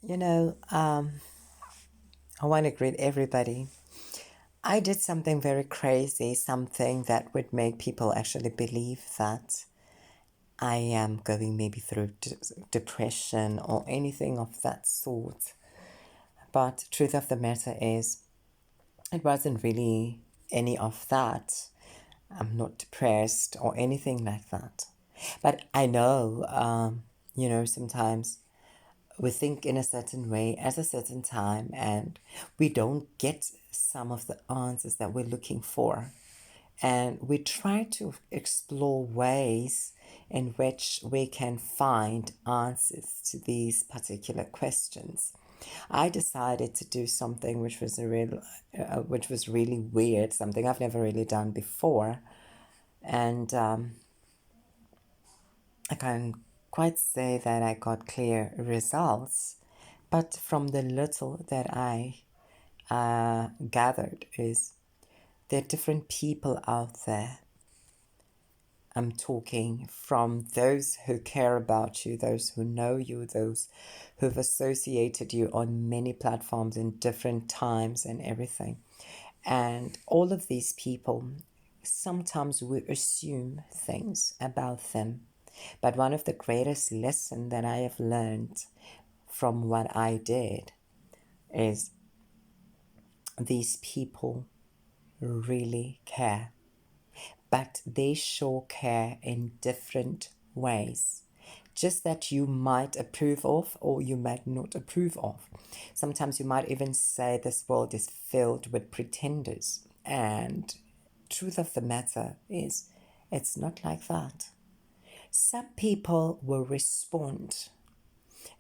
You know, I want to greet everybody. I did something very crazy, something that would make people actually believe that I am going maybe through depression or anything of that sort. But truth of the matter is, it wasn't really any of that. I'm not depressed or anything like that. But I know, sometimes we think in a certain way at a certain time and we don't get some of the answers that we're looking for. And we try to explore ways in which we can find answers to these particular questions. I decided to do something which was really weird, something I've never really done before, and I can quite say that I got clear results. But from the little that I gathered is there are different people out there. I'm talking from those who care about you, those who know you, those who've associated you on many platforms in different times and everything. And all of these people, sometimes we assume things about them. But one of the greatest lessons that I have learned from what I did is these people really care, but they show care in different ways. Just that you might approve of or you might not approve of. Sometimes you might even say this world is filled with pretenders. And truth of the matter is, it's not like that. Some people will respond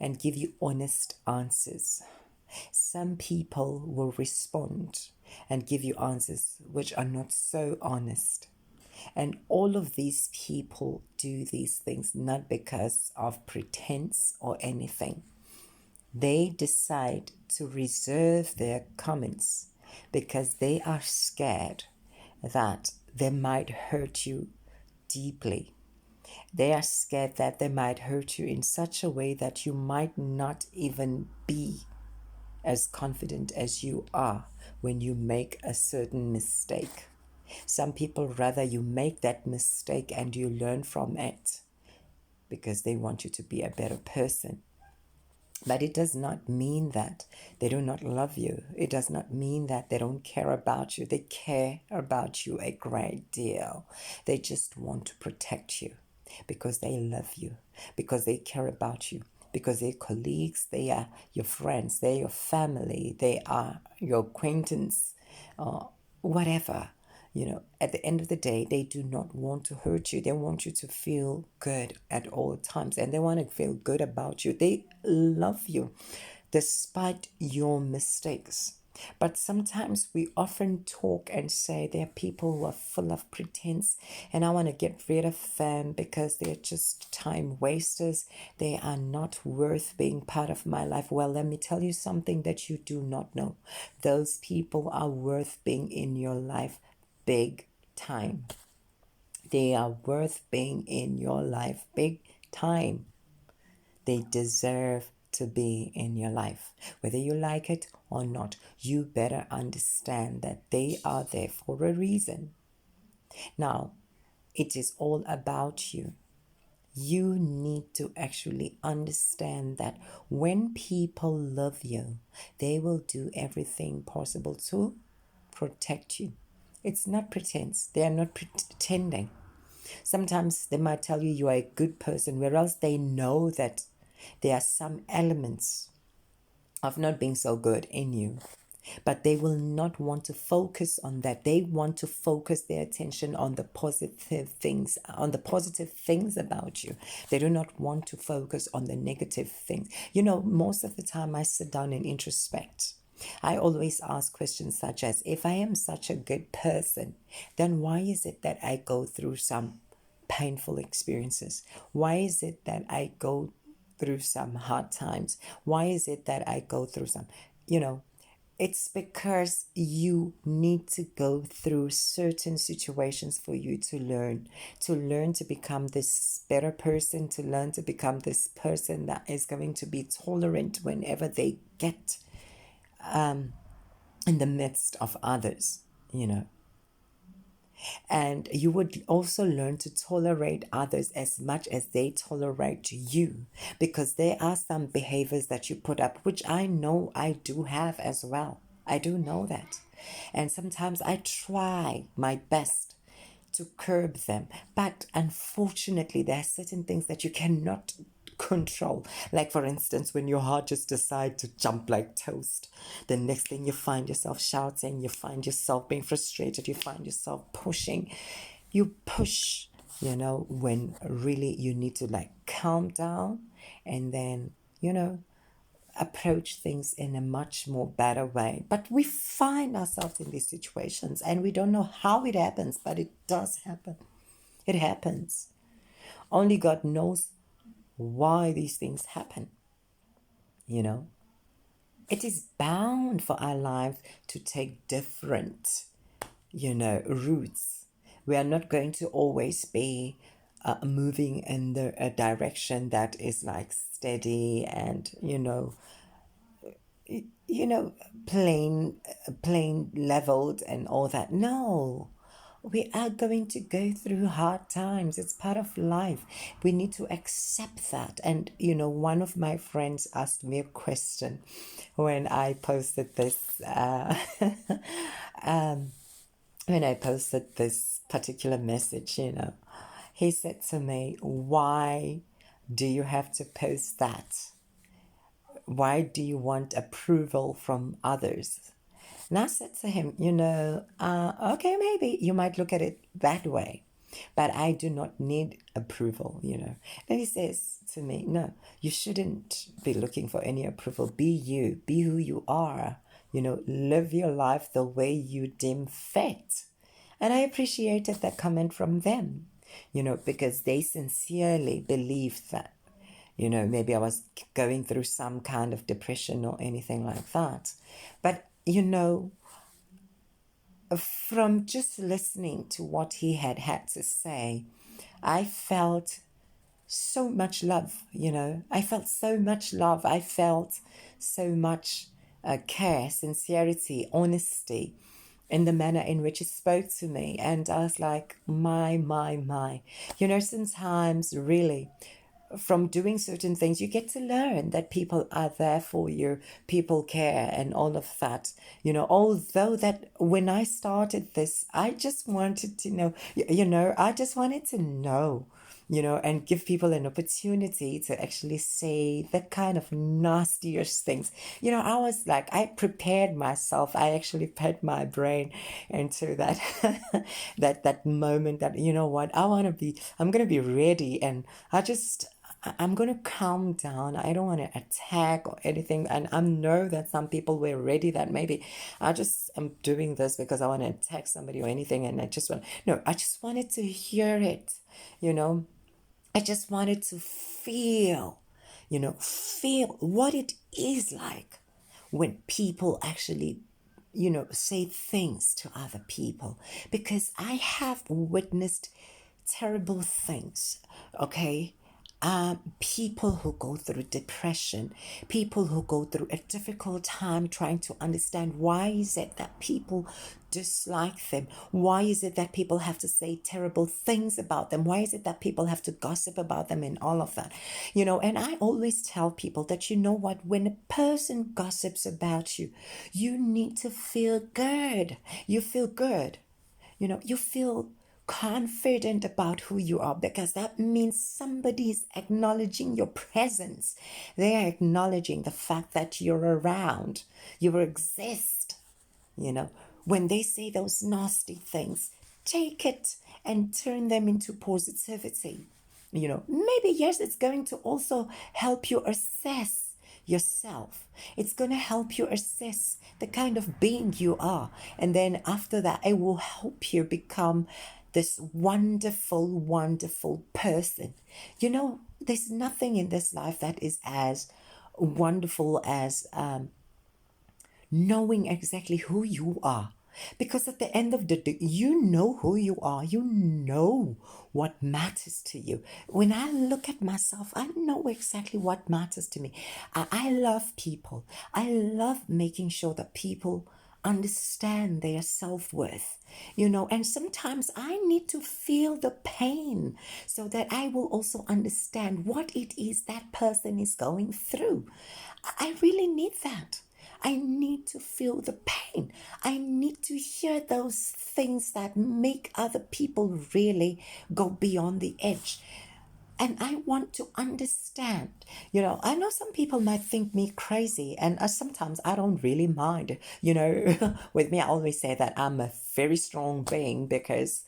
and give you honest answers. Some people will respond and give you answers which are not so honest. And all of these people do these things not because of pretense or anything. They decide to reserve their comments because they are scared that they might hurt you deeply. They are scared that they might hurt you in such a way that you might not even be as confident as you are when you make a certain mistake. Some people rather you make that mistake and you learn from it because they want you to be a better person. But it does not mean that they do not love you. It does not mean that they don't care about you. They care about you a great deal. They just want to protect you because they love you, because they care about you, because they're colleagues, they are your friends, they're your family, they are your acquaintance, whatever. At the end of the day, they do not want to hurt you. They want you to feel good at all times and they want to feel good about you. They love you despite your mistakes. But sometimes we often talk and say there are people who are full of pretense and I want to get rid of them because they're just time wasters. They are not worth being part of my life. Well, let me tell you something that you do not know. Those people are worth being in your life big time. They are worth being in your life big time. They deserve to be in your life. Whether you like it or not, you better understand that they are there for a reason. Now, it is all about you. You need to actually understand that when people love you, they will do everything possible to protect you. It's not pretense. They are not pretending. Sometimes they might tell you you are a good person, whereas they know that there are some elements of not being so good in you. But they will not want to focus on that. They want to focus their attention on the positive things about you. They do not want to focus on the negative things. Most of the time I sit down and introspect. I always ask questions such as, if I am such a good person, then why is it that I go through some painful experiences? Why is it that I go through some hard times? Why is it that I go through some, you know, it's because you need to go through certain situations for you to learn to become this better person, to learn to become this person that is going to be tolerant whenever they get in the midst of others, you know. And you would also learn to tolerate others as much as they tolerate you, because there are some behaviors that you put up, which I know I do have as well. I do know that. And sometimes I try my best to curb them. But unfortunately, there are certain things that you cannot control. Like, for instance, when your heart just decides to jump like toast, the next thing you find yourself shouting, you find yourself being frustrated, you find yourself pushing. You push, when really you need to like calm down and then, approach things in a much more better way. But we find ourselves in these situations and we don't know how it happens, but it does happen. It happens. Only God knows why these things happen, you know. It is bound for our lives to take different, routes. We are not going to always be moving in a direction that is like steady and, you know, plain leveled and all that. No, we are going to go through hard times. It's part of life. We need to accept that. And, one of my friends asked me a question when I posted this, when I posted this particular message, he said to me, "Why do you have to post that? Why do you want approval from others?" And I said to him, okay, maybe you might look at it that way, but I do not need approval. And he says to me, no, you shouldn't be looking for any approval. Be you, be who you are, live your life the way you deem fit. And I appreciated that comment from them, because they sincerely believed that. Maybe I was going through some kind of depression or anything like that. But, from just listening to what he had to say, I felt so much love, I felt so much love. I felt so much care, sincerity, honesty in the manner in which he spoke to me. And I was like, my. Sometimes really from doing certain things, you get to learn that people are there for you, people care, and all of that. Although that when I started this, I just wanted to know, I just wanted to know, and give people an opportunity to actually say the kind of nastiest things. I was like, I prepared myself. I actually put my brain into that, that moment that, what, I'm going to be ready. And I'm going to calm down. I don't want to attack or anything. And I know that some people were ready that maybe I just am doing this because I want to attack somebody or anything. And I just wanted to hear it, I just wanted to feel what it is like when people actually, say things to other people. Because I have witnessed terrible things, okay? People who go through depression, people who go through a difficult time trying to understand why is it that people dislike them? Why is it that people have to say terrible things about them? Why is it that people have to gossip about them and all of that? And I always tell people that, what, when a person gossips about you, you need to feel good. You feel good. You feel confident about who you are, because that means somebody is acknowledging your presence. They are acknowledging the fact that you're around, you exist. When they say those nasty things, take it and turn them into positivity. Maybe, yes, it's going to also help you assess yourself. It's going to help you assess the kind of being you are. And then after that, it will help you become this wonderful, wonderful person. There's nothing in this life that is as wonderful as knowing exactly who you are. Because at the end of the day, you know who you are. You know what matters to you. When I look at myself, I know exactly what matters to me. I love people. I love making sure that people understand their self-worth, and sometimes I need to feel the pain so that I will also understand what it is that person is going through. I really need that. I need to feel the pain. I need to hear those things that make other people really go beyond the edge. And I want to understand. I know some people might think me crazy, and sometimes I don't really mind. With me, I always say that I'm a very strong being because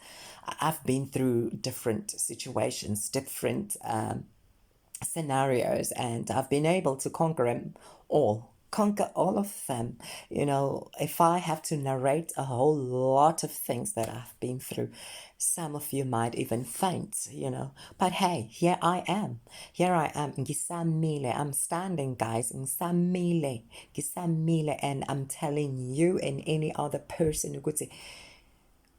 I've been through different situations, different scenarios, and I've been able to conquer all of them. If I have to narrate a whole lot of things that I've been through, some of you might even faint. But hey, here I am, ngisamile. I'm standing, guys, ngisamile, and I'm telling you and any other person who could say,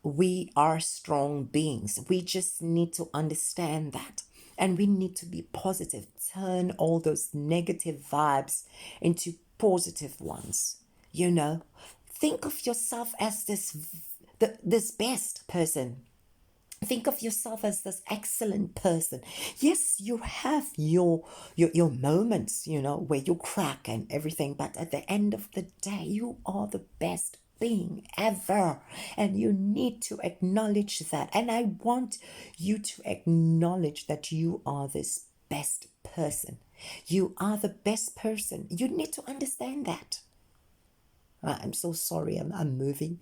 we are strong beings. We just need to understand that. And we need to be positive. Turn all those negative vibes into positive ones. Think of yourself as this best person. Think of yourself as this excellent person. Yes, you have your moments, where you crack and everything, but at the end of the day, you are the best being ever, and you need to acknowledge that. And I want you to acknowledge that you are this best person. You are the best person. You need to understand that. I'm so sorry. I'm moving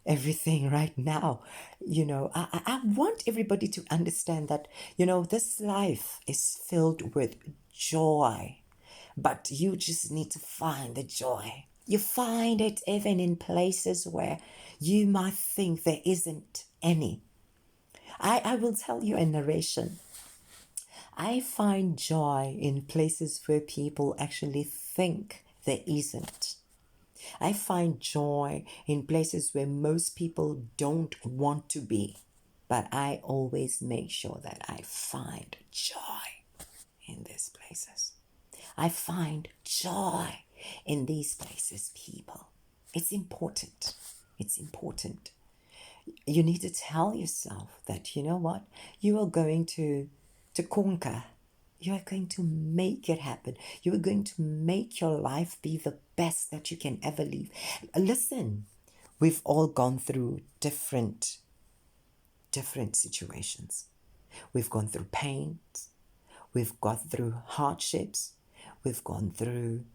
everything right now. I want everybody to understand that, this life is filled with joy, but you just need to find the joy. You find it even in places where you might think there isn't any. I will tell you a narration. I find joy in places where people actually think there isn't. I find joy in places where most people don't want to be, but I always make sure that I find joy in these places. I find joy in these places, people. It's important. It's important. You need to tell yourself that, you know what? You are going to conquer. You are going to make it happen. You are going to make your life be the best that you can ever live. Listen, we've all gone through different situations. We've gone through pain. We've gone through hardships. We've gone through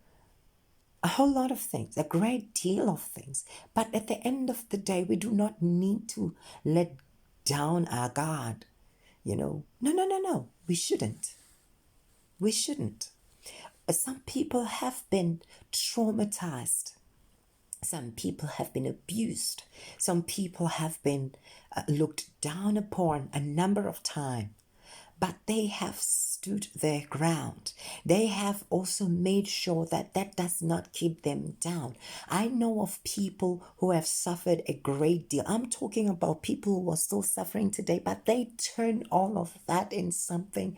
a whole lot of things, a great deal of things. But at the end of the day, we do not need to let down our guard. No. We shouldn't. We shouldn't. Some people have been traumatized. Some people have been abused. Some people have been looked down upon a number of times. But they have stood their ground. They have also made sure that that does not keep them down. I know of people who have suffered a great deal. I'm talking about people who are still suffering today, but they turn all of that in something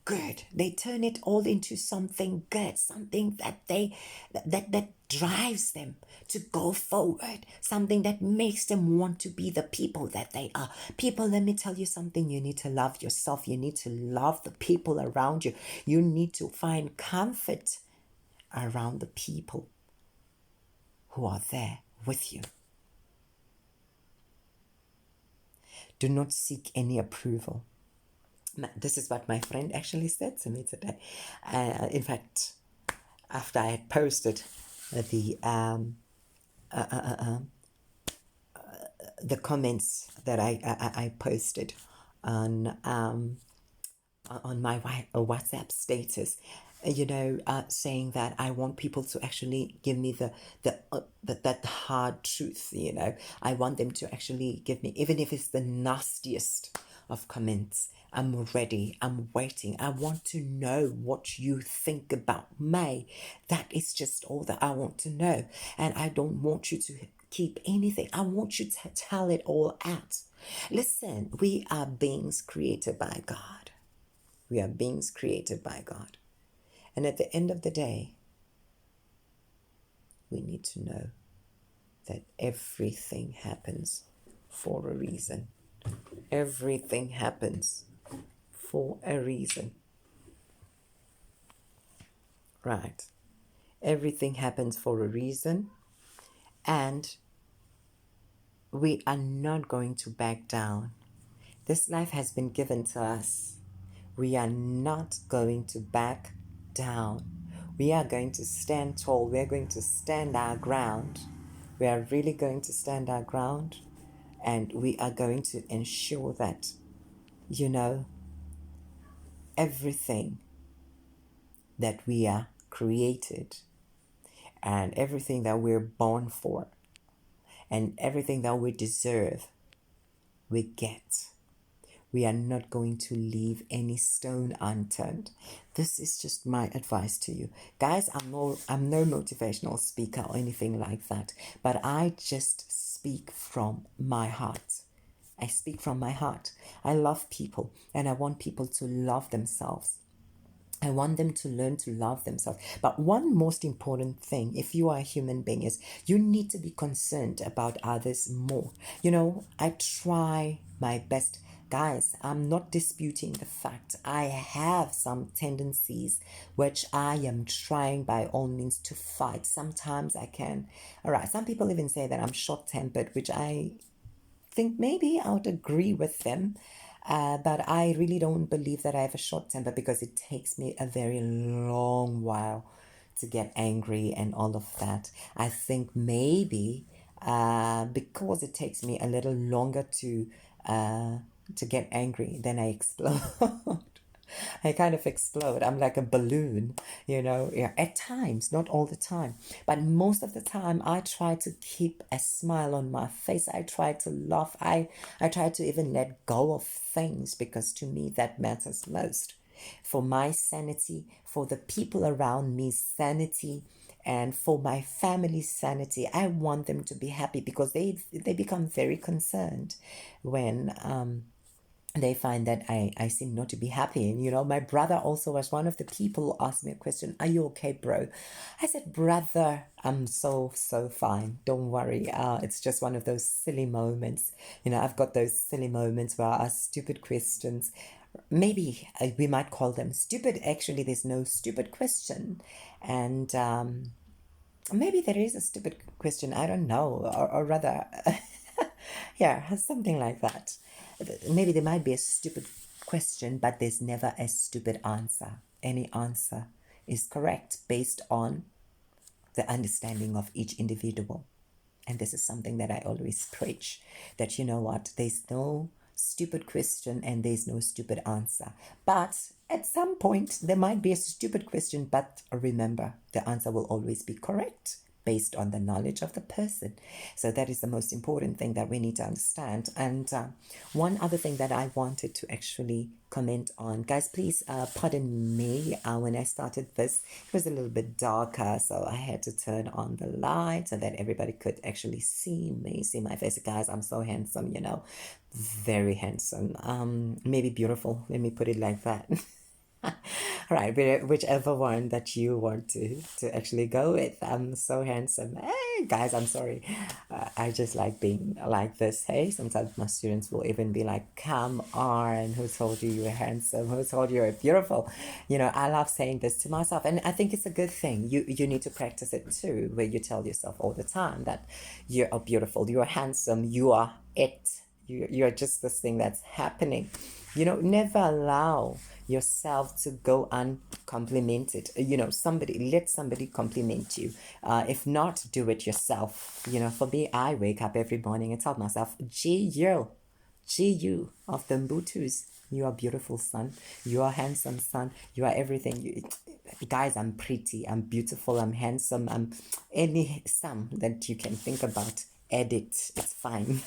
good. They turn it all into something good, something that drives them to go forward, something that makes them want to be the people that they are. People, let me tell you something. You need to love yourself. You need to love the people around you. You need to find comfort around the people who are there with you. Do not seek any approval. This is what my friend actually said to me today. In fact, after I had posted the comments that I posted on my WhatsApp status, saying that I want people to actually give me that hard truth. I want them to actually give me, even if it's the nastiest of comments, I'm ready. I'm waiting. I want to know what you think about me. That is just all that I want to know. And I don't want you to keep anything. I want you to tell it all out. Listen, we are beings created by God. We are beings created by God. And at the end of the day, we need to know that everything happens for a reason. Everything happens for a reason. Right. Everything happens for a reason. And we are not going to back down. This life has been given to us. We are not going to back down. We are going to stand tall. We are going to stand our ground. We are really going to stand our ground. And we are going to ensure that, everything that we are created and everything that we're born for and everything that we deserve, we get. We are not going to leave any stone unturned. This is just my advice to you. Guys, I'm no motivational speaker or anything like that, but I just speak from my heart. I speak from my heart. I love people and I want people to love themselves. I want them to learn to love themselves. But one most important thing, if you are a human being, is you need to be concerned about others more. I try my best. Guys, I'm not disputing the fact I have some tendencies which I am trying by all means to fight. Sometimes I can. All right, some people even say that I'm short-tempered, which I think maybe I would agree with them. But I really don't believe that I have a short temper because it takes me a very long while to get angry and all of that. I think maybe because it takes me a little longer to get angry, then I explode. I kind of explode. I'm like a balloon, yeah, at times, not all the time. But most of the time, I try to keep a smile on my face. I try to laugh. I try to even let go of things because to me, that matters most. For my sanity, for the people around me's sanity, and for my family's sanity, I want them to be happy because they become very concerned when they find that I seem not to be happy. And, my brother also was one of the people who asked me a question, "Are you okay, bro?" I said, "Brother, I'm so fine. Don't worry. It's just one of those silly moments. I've got those silly moments where I ask stupid questions. Maybe we might call them stupid. Actually, there's no stupid question. And maybe there is a stupid question. I don't know. Or rather, yeah, something like that. Maybe there might be a stupid question, but there's never a stupid answer. Any answer is correct based on the understanding of each individual. And this is something that I always preach, that there's no stupid question and there's no stupid answer. But at some point, there might be a stupid question, but remember, the answer will always be correct based on the knowledge of the person. So that is the most important thing that we need to understand. And one other thing that I wanted to actually comment on, guys, please pardon me. When I started this, it was a little bit darker, so I had to turn on the light so that everybody could actually see me, see my face. Guys, I'm so handsome, very handsome. Maybe beautiful, let me put it like that. Right, whichever one that you want to actually go with. I'm so handsome. Hey, guys, I'm sorry. I just like being like this. Hey, sometimes my students will even be like, "Come on, who told you you were handsome? Who told you you're beautiful?" I love saying this to myself, and I think it's a good thing. You need to practice it too, where you tell yourself all the time that you are beautiful, you are handsome, you are it. You're just this thing that's happening. Never allow yourself to go uncomplimented. Let somebody compliment you. If not, do it yourself. For me, I wake up every morning and tell myself, G-U of the Mbutus. You are beautiful, son. You are handsome, son. You are everything. Guys, I'm pretty. I'm beautiful. I'm handsome. I'm any sum that you can think about. Edit. It's fine.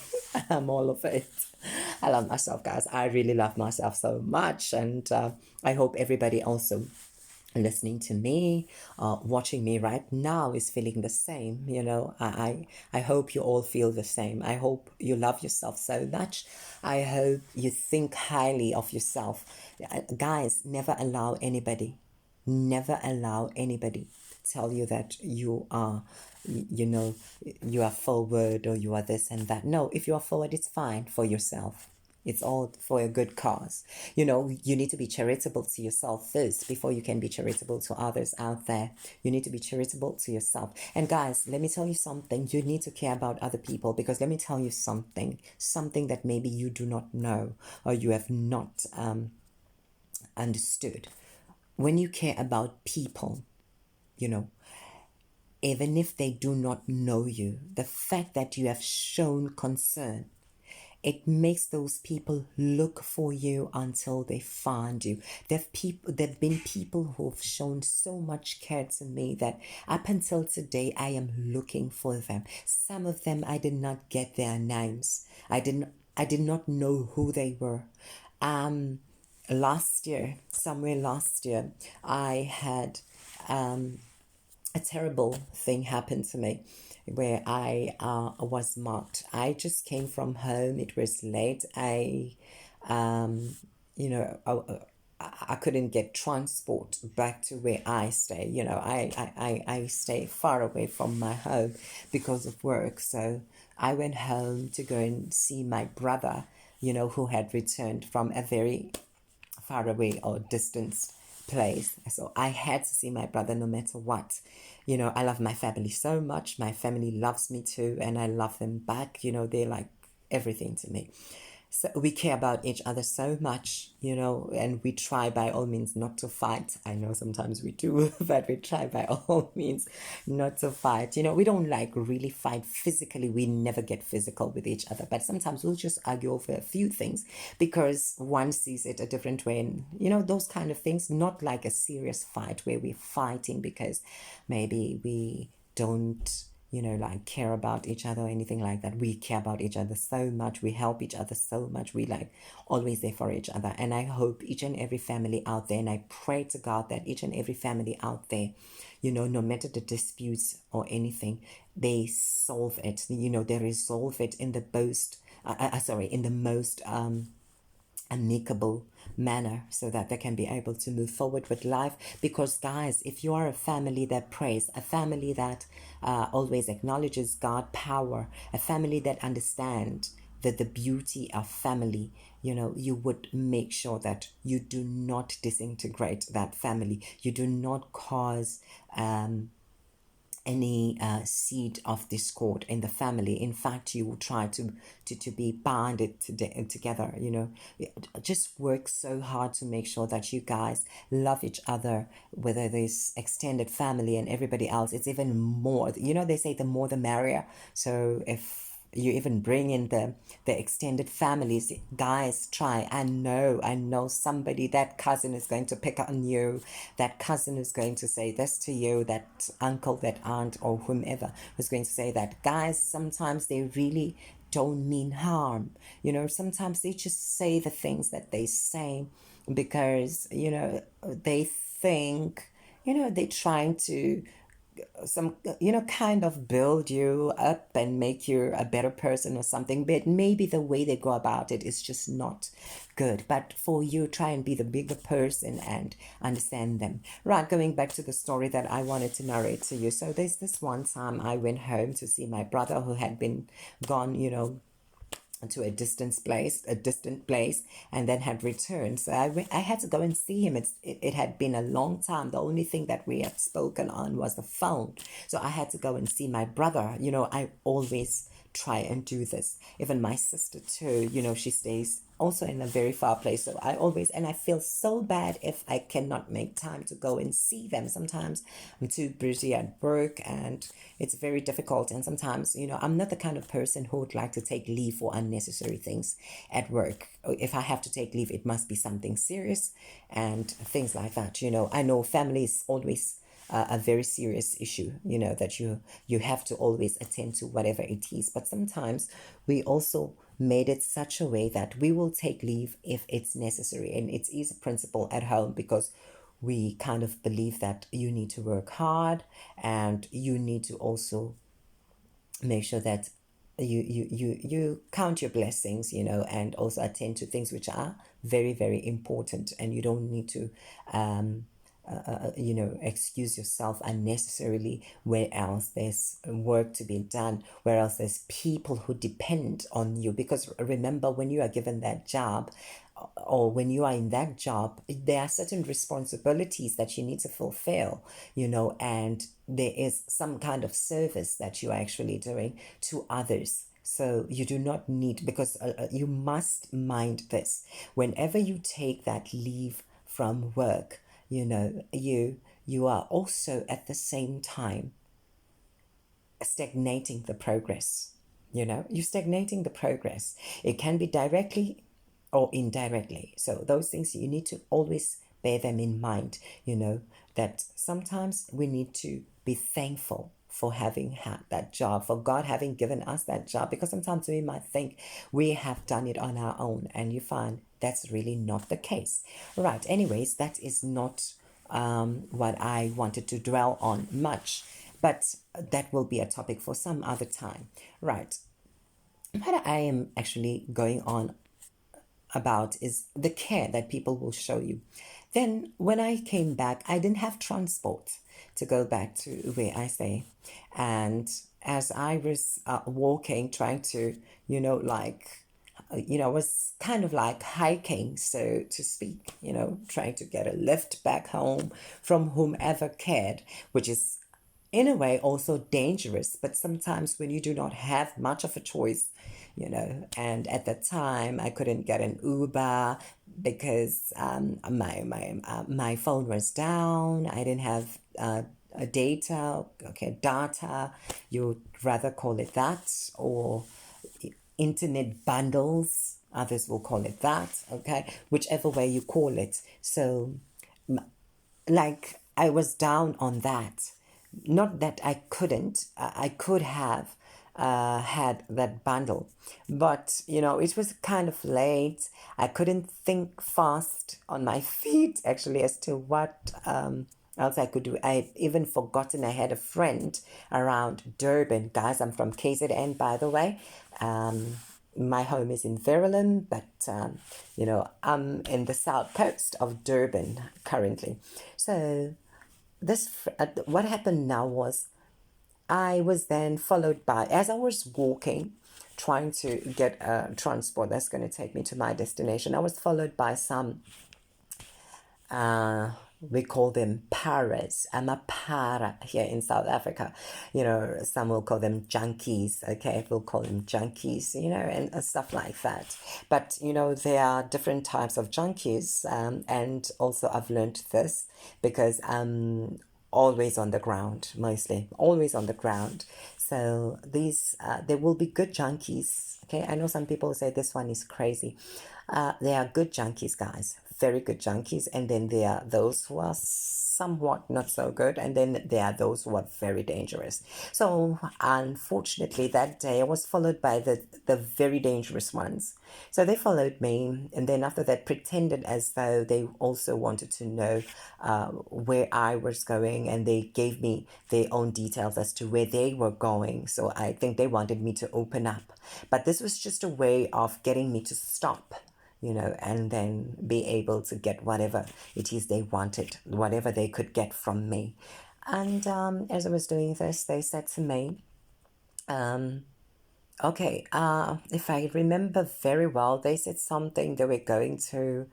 I'm all of it. I love myself, guys. I really love myself so much. And I hope everybody also listening to me, watching me right now is feeling the same. I hope you all feel the same. I hope you love yourself so much. I hope you think highly of yourself. Guys, never allow anybody tell you that you are, you know, you are forward or you are this and that. No, if you are forward, it's fine for yourself. It's all for a good cause. You need to be charitable to yourself first before you can be charitable to others out there. You need to be charitable to yourself. And guys, let me tell you something. You need to care about other people, because let me tell you something that maybe you do not know or you have not understood. When you care about people, you know, even if they do not know you, the fact that you have shown concern, it makes those people look for you until they find you. There've been people who've shown so much care to me that up until today I am looking for them. Some of them I did not get their names. I did not know who they were. Somewhere last year, I had a terrible thing happened to me where I was mocked. I just came from home. It was late. You know, I couldn't get transport back to where I stay. I stay far away from my home because of work. So I went home to go and see my brother, who had returned from a very far away or distance place. So I had to see my brother no matter what. I love my family so much. My family loves me too, and I love them back. They're like everything to me. So we care about each other so much, and we try by all means not to fight. I know sometimes we do, but we try by all means not to fight. We don't like really fight physically. We never get physical with each other, but sometimes we'll just argue over a few things because one sees it a different way, and those kind of things. Not like a serious fight where we're fighting because maybe we don't like care about each other or anything like that. We care about each other so much. We help each other so much. We like always there for each other. And I hope each and every family out there, and I pray to God that each and every family out there, no matter the disputes or anything, they solve it. They resolve it in the most amicable manner so that they can be able to move forward with life. Because guys, if you are a family that prays, a family that always acknowledges God power, a family that understands the beauty of family, you would make sure that you do not disintegrate that family. You do not cause any seed of discord in the family. In fact, you will try to be bonded together. Just work so hard to make sure that you guys love each other, whether there's extended family and everybody else. It's even more. They say the more the merrier. So if you even bring in the extended families, guys, try. I know somebody, that cousin is going to pick on you, that cousin is going to say this to you, that uncle, that aunt, or whomever is going to say that. Guys, sometimes they really don't mean harm. Sometimes they just say the things that they say because they think they're trying to kind of build you up and make you a better person or something. But maybe the way they go about it is just not good. But for you, try and be the bigger person and understand them. Right, going back to the story that I wanted to narrate to you. So there's this one time I went home to see my brother who had been gone, to a distant place, and then had returned. So I had to go and see him. It had been a long time. The only thing that we had spoken on was the phone. So I had to go and see my brother. I always try and do this. Even my sister too, she stays also in a very far place. So I feel so bad if I cannot make time to go and see them. Sometimes I'm too busy at work and it's very difficult. And sometimes, I'm not the kind of person who would like to take leave for unnecessary things at work. If I have to take leave, it must be something serious and things like that. I know family is always a very serious issue, you know, that you have to always attend to whatever it is. But sometimes we also made it such a way that we will take leave if it's necessary, and it is a principle at home because we kind of believe that you need to work hard and you need to also make sure that you count your blessings, you know, and also attend to things which are very, very important, and you don't need to you know, excuse yourself unnecessarily where else there's work to be done, where else there's people who depend on you. Because remember, when you are given that job, or when you are in that job, there are certain responsibilities that you need to fulfill, you know, and there is some kind of service that you are actually doing to others. So you do not need, because you must mind this. Whenever you take that leave from work, you know, you are also at the same time stagnating the progress. You know, you're stagnating the progress. It can be directly or indirectly. So those things you need to always bear them in mind, you know, that sometimes we need to be thankful for having had that job, for God having given us that job, because sometimes we might think we have done it on our own, and you find that's really not the case. Right. Anyways, that is not what I wanted to dwell on much, but that will be a topic for some other time. Right. What I am actually going on about is the care that people will show you. Then, when I came back, I didn't have transport to go back to where I stay. And as I was walking, trying to, you know, like, you know, was kind of like hiking, so to speak, you know, trying to get a lift back home from whomever cared, which is in a way also dangerous. But sometimes when you do not have much of a choice, you know, and at that time I couldn't get an Uber because my phone was down. I didn't have a data, you would rather call it that, or internet bundles, others will call it that, okay, whichever way you call it. So like I was down on that. Not that I couldn't, I could have had that bundle, but you know, it was kind of late. I couldn't think fast on my feet actually as to what else I could do. I had even forgotten I had a friend around Durban. Guys, I'm from KZN, by the way. My home is in Verulam, but you know, I'm in the south coast of Durban currently. So what happened now was I was then followed by, as I was walking, trying to get a transport that's going to take me to my destination, I was followed by some we call them paras. I'm a para here in South Africa. You know, some will call them junkies. Okay, we'll call them junkies, you know, and stuff like that. But, you know, there are different types of junkies. And also I've learned this because I'm always on the ground, mostly, always on the ground. So there will be good junkies. Okay, I know some people say this one is crazy. There are good junkies, guys, very good junkies, and then there are those who are somewhat not so good, and then there are those who are very dangerous. So unfortunately that day I was followed by the very dangerous ones. So they followed me, and then after that pretended as though they also wanted to know where I was going, and they gave me their own details as to where they were going. So I think they wanted me to open up, but this was just a way of getting me to stop, you know, and then be able to get whatever it is they wanted, whatever they could get from me. And as I was doing this, they said to me, okay, if I remember very well, they said something, they were going to,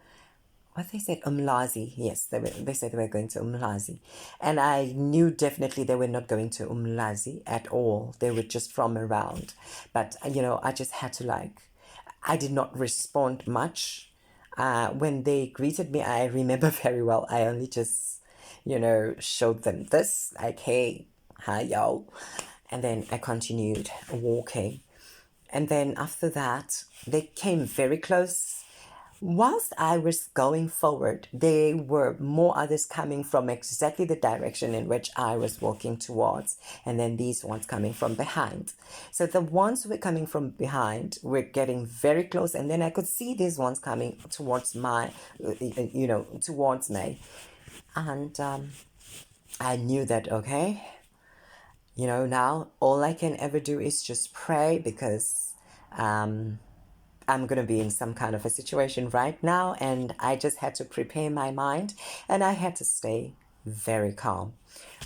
what they said, Umlazi. Yes, they said they were going to Umlazi. And I knew definitely they were not going to Umlazi at all. They were just from around. But, you know, I just had to like, I did not respond much. When they greeted me, I remember very well. I only just, you know, showed them this, like, hey, hi, yo. And then I continued walking. And then after that, they came very close. Whilst I was going forward, there were more others coming from exactly the direction in which I was walking towards, and then these ones coming from behind. So the ones who were coming from behind were getting very close, and then I could see these ones coming towards towards me. And I knew that, okay, now all I can ever do is just pray, because I'm going to be in some kind of a situation right now, and I just had to prepare my mind, and I had to stay very calm,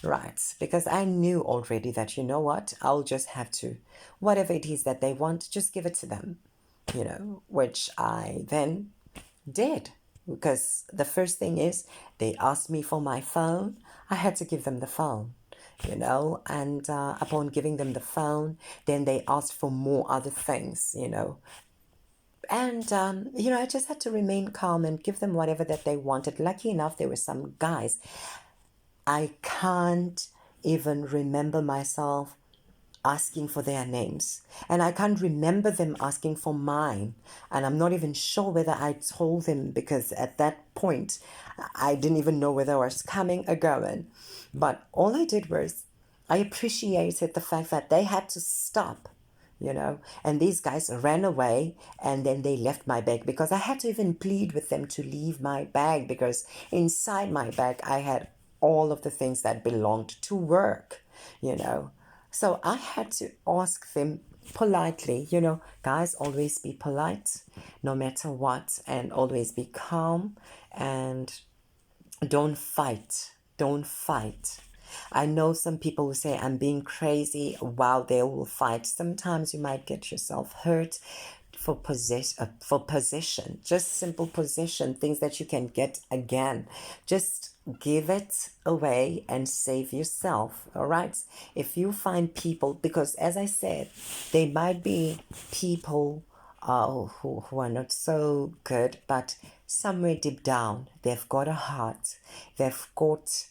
right? Because I knew already that, you know what, I'll just have to, whatever it is that they want, just give it to them, which I then did. Because the first thing is, they asked me for my phone, I had to give them the phone. And upon giving them the phone, then they asked for more other things, and, I just had to remain calm and give them whatever that they wanted. Lucky enough, there were some guys. I can't even remember myself asking for their names. And I can't remember them asking for mine. And I'm not even sure whether I told them, because at that point, I didn't even know whether I was coming or going. But all I did was, I appreciated the fact that they had to stop, and these guys ran away, and then they left my bag, because I had to even plead with them to leave my bag, because inside my bag I had all of the things that belonged to work, you know. So I had to ask them politely, guys, always be polite no matter what, and always be calm, and don't fight. Don't fight. I know some people will say I'm being crazy while they will fight. Sometimes you might get yourself hurt for possession, just simple possession, things that you can get again. Just give it away and save yourself. All right. If you find people, because as I said, they might be people who are not so good, but somewhere deep down, they've got a heart. They've got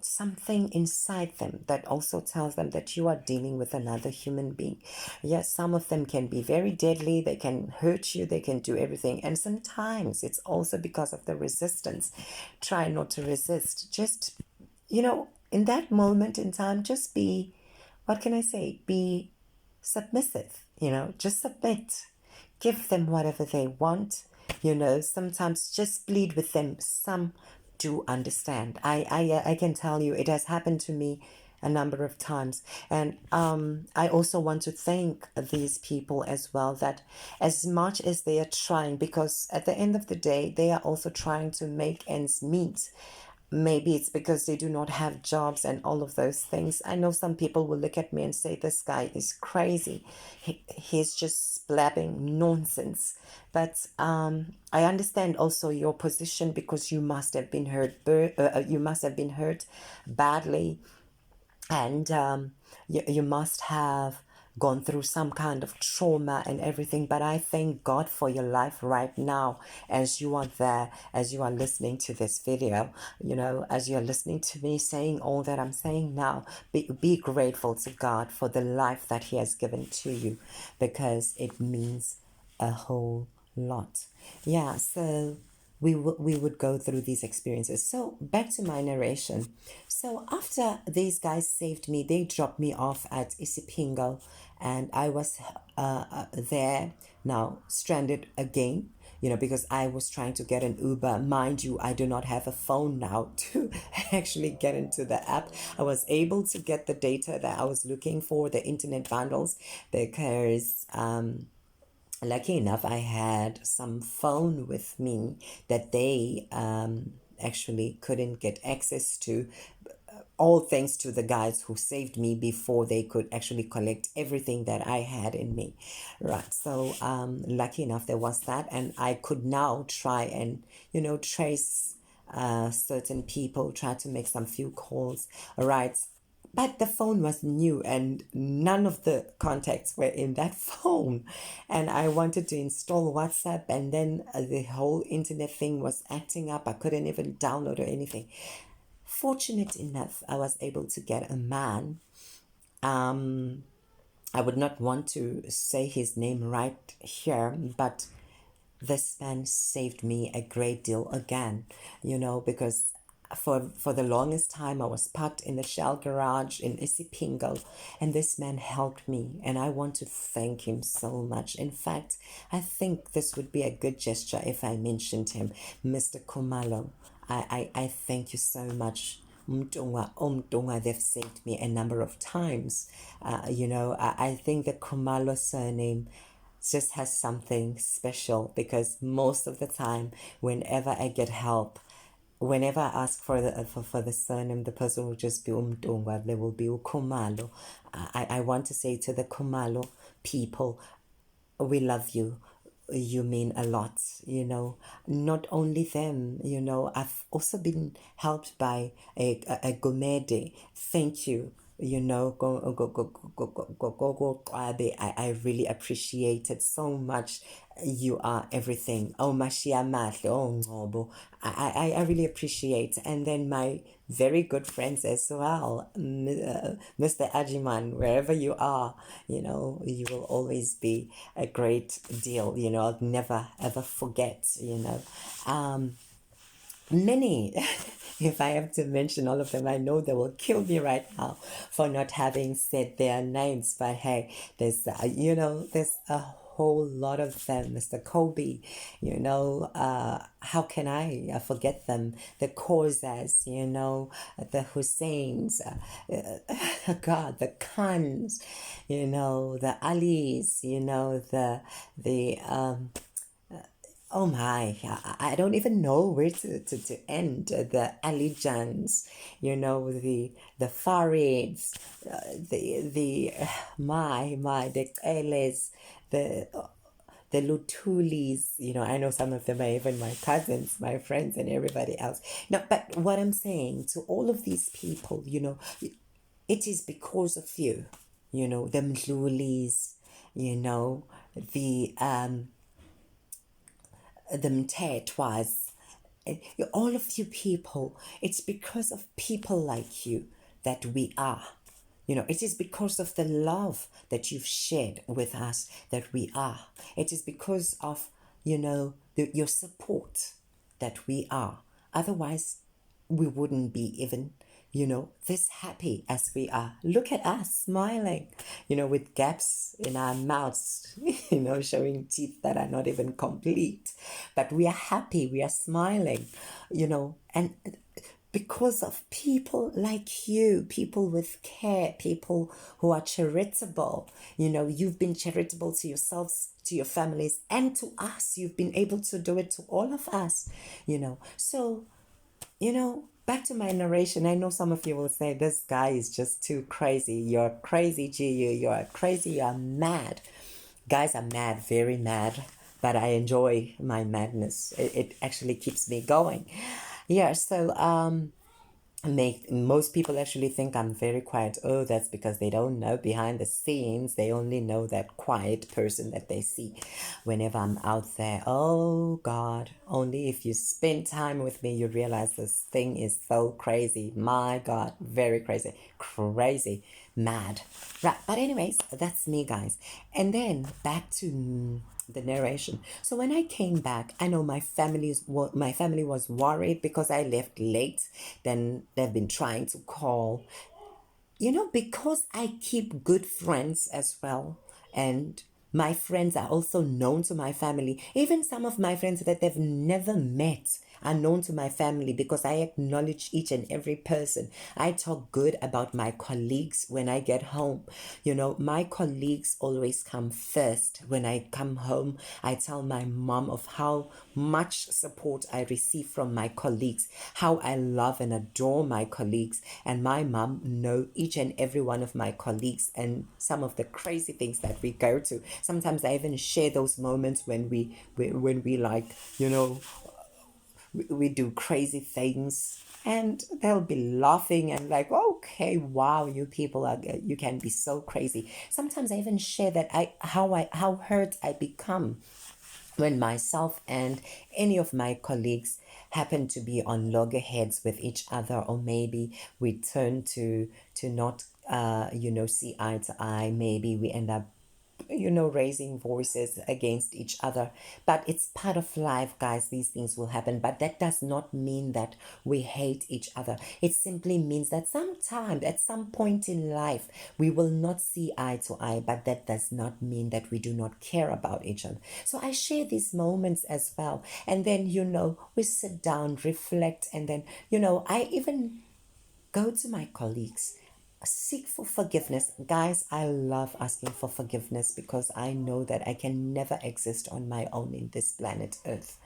something inside them that also tells them that you are dealing with another human being. Yes, some of them can be very deadly. They can hurt you. They can do everything. And sometimes it's also because of the resistance. Try not to resist. Just, in that moment in time, just be, what can I say? Be submissive, just submit. Give them whatever they want. Sometimes just plead with them. Some do understand. I can tell you, it has happened to me a number of times. And I also want to thank these people as well, that as much as they are trying, because at the end of the day, they are also trying to make ends meet. Maybe it's because they do not have jobs and all of those things. I know some people will look at me and say, this guy is crazy. He's just blabbing nonsense. But I understand also your position, because you must have been hurt. You must have been hurt badly, and you must have gone through some kind of trauma and everything. But I thank God for your life right now, as you are there, as you are listening to this video, as you're listening to me saying all that I'm saying now. Be grateful to God for the life that He has given to you, because it means a whole lot. Yeah, so we would go through these experiences. So back to my narration. So after these guys saved me, they dropped me off at Isipingo, and I was there now, stranded again, because I was trying to get an Uber. Mind you, I do not have a phone now to actually get into the app. I was able to get the data that I was looking for, the internet bundles, because lucky enough, I had some phone with me that they actually couldn't get access to. All thanks to the guys who saved me before they could actually collect everything that I had in me. Right. So lucky enough, there was that. And I could now try and, trace certain people, try to make some few calls. All right. But the phone was new, and none of the contacts were in that phone. And I wanted to install WhatsApp, and then the whole internet thing was acting up. I couldn't even download or anything. Fortunate enough, I was able to get a man. I would not want to say his name right here, but this man saved me a great deal again, because for the longest time I was parked in the Shell garage in Isipingo, and this man helped me, and I want to thank him so much. In fact, I think this would be a good gesture if I mentioned him, Mr. Kumalo. I thank you so much. Umtunga, they've saved me a number of times. I think the Kumalo surname just has something special, because most of the time, whenever I get help, whenever I ask for the surname, the person will just be Umtungwa, they will be Ukumalo. I want to say to the Kumalo people, we love you. You mean a lot, not only them, I've also been helped by a Gomede. Thank you. I really appreciate it so much. You are everything. Oh, Mashiamahle, oh, Ngobo. I really appreciate. And then my very good friends as well, Mr. Ajiman, wherever you are, you will always be a great deal. I'll never ever forget, many. If I have to mention all of them, I know they will kill me right now for not having said their names. But hey, there's a whole lot of them. Mr. Kobe, how can I forget them? The Korzas, the Husseins, God, the Khans, the Alis, the oh my, I don't even know where to end. The Alijans, the Farids, the Eles, the Lutulis, I know some of them are even my cousins, my friends, and everybody else. No, but what I'm saying to all of these people, it is because of you, the Mdlulis, the Mtetwas, all of you people, it's because of people like you that we are. It is because of the love that you've shared with us that we are. It is because of, your support that we are. Otherwise, we wouldn't be even, this happy as we are. Look at us smiling, with gaps in our mouths, showing teeth that are not even complete. But we are happy, we are smiling, and because of people like you, people with care, people who are charitable. You've been charitable to yourselves, to your families, and to us. You've been able to do it to all of us, So, back to my narration. I know some of you will say, this guy is just too crazy. You're crazy, GU. You're crazy. You're mad. Guys are mad, very mad, but I enjoy my madness. It actually keeps me going. Yeah, so most people actually think I'm very quiet. Oh, that's because they don't know behind the scenes. They only know that quiet person that they see whenever I'm out there. Oh God, only if you spend time with me, you realize this thing is so crazy. My God, very crazy, crazy, mad. Right, but anyways, that's me, guys. And then back to the narration. So when I came back, I know my family was worried because I left late. Then they've been trying to call, because I keep good friends as well, and my friends are also known to my family. Even some of my friends that they've never met are known to my family because I acknowledge each and every person. I talk good about my colleagues when I get home. My colleagues always come first. When I come home, I tell my mom of how much support I receive from my colleagues, how I love and adore my colleagues, and my mom know each and every one of my colleagues and some of the crazy things that we go to. Sometimes I even share those moments when we like, we do crazy things, and they'll be laughing and like, okay, wow, you can be so crazy. Sometimes I even share that how hurt I become when myself and any of my colleagues happen to be on loggerheads with each other, or maybe we turn to not see eye to eye. Maybe we end up raising voices against each other. But it's part of life, guys. These things will happen. But that does not mean that we hate each other. It simply means that sometimes, at some point in life, we will not see eye to eye. But that does not mean that we do not care about each other. So I share these moments as well. And then, we sit down, reflect, and then, I even go to my colleagues, seek for forgiveness. Guys, I love asking for forgiveness because I know that I can never exist on my own in this planet Earth.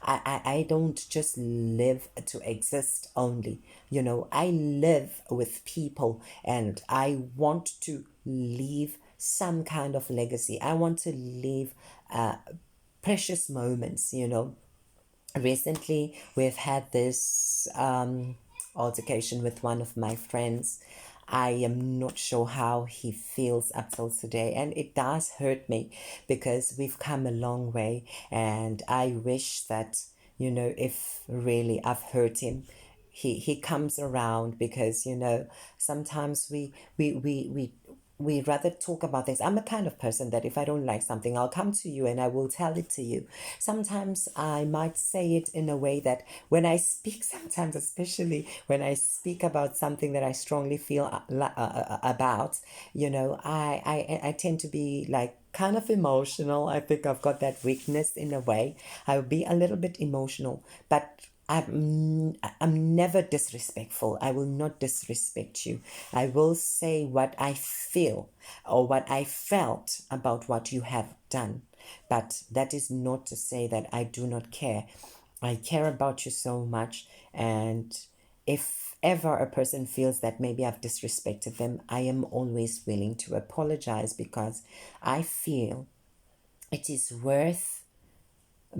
I don't just live to exist only. I live with people and I want to leave some kind of legacy. I want to leave precious moments. Recently we've had this altercation with one of my friends. I am not sure how he feels up till today, and it does hurt me because we've come a long way. And I wish that, if really I've hurt him, he comes around, because sometimes we rather talk about things. I'm a kind of person that if I don't like something, I'll come to you and I will tell it to you. Sometimes I might say it in a way that when I speak, sometimes, especially when I speak about something that I strongly feel about, I tend to be like kind of emotional. I think I've got that weakness in a way. I'll be a little bit emotional, but I'm never disrespectful. I will not disrespect you. I will say what I feel or what I felt about what you have done. But that is not to say that I do not care. I care about you so much. And if ever a person feels that maybe I've disrespected them, I am always willing to apologize, because I feel it is worth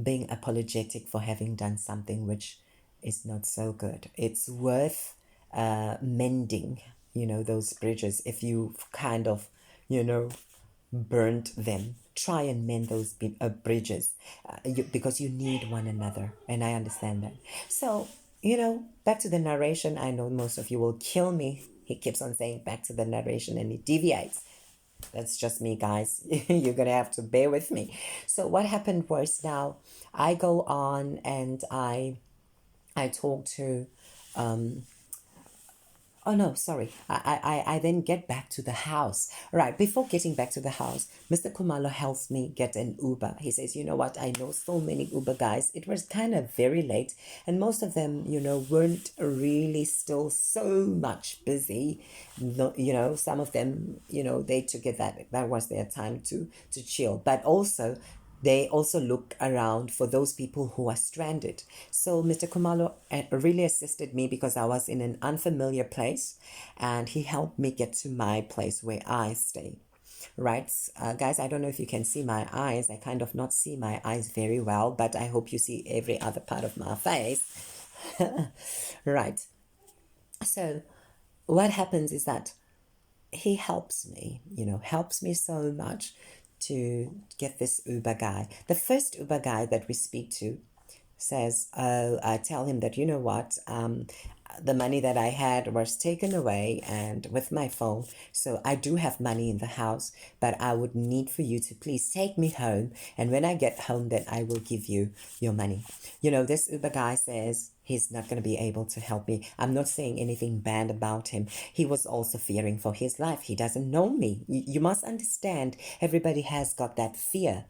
being apologetic for having done something which is not so good. It's worth mending, those bridges. If you've kind of, you know, burnt them, try and mend those bridges, because you need one another. And I understand that. So, back to the narration. I know most of you will kill me. He keeps on saying back to the narration and he deviates. That's just me, guys. You're gonna have to bear with me. So what happened was, now I go on and I talk to oh no, sorry. I then get back to the house. Right, before getting back to the house, Mr. Kumalo helps me get an Uber. He says, you know what, I know so many Uber guys. It was kind of very late, and most of them, weren't really still so much busy. Some of them, they took it that was their time to chill. But also, they also look around for those people who are stranded. So Mr. Kumalo really assisted me because I was in an unfamiliar place, and he helped me get to my place where I stay. Right, guys, I don't know if you can see my eyes. I kind of not see my eyes very well, but I hope you see every other part of my face. Right. So what happens is that he helps me so much to get this Uber guy. The first Uber guy that we speak to says, oh, I tell him that, you know what, the money that I had was taken away and with my phone. So I do have money in the house, but I would need for you to please take me home. And when I get home, then I will give you your money. This Uber guy says he's not going to be able to help me. I'm not saying anything bad about him. He was also fearing for his life. He doesn't know me. You must understand, everybody has got that fear,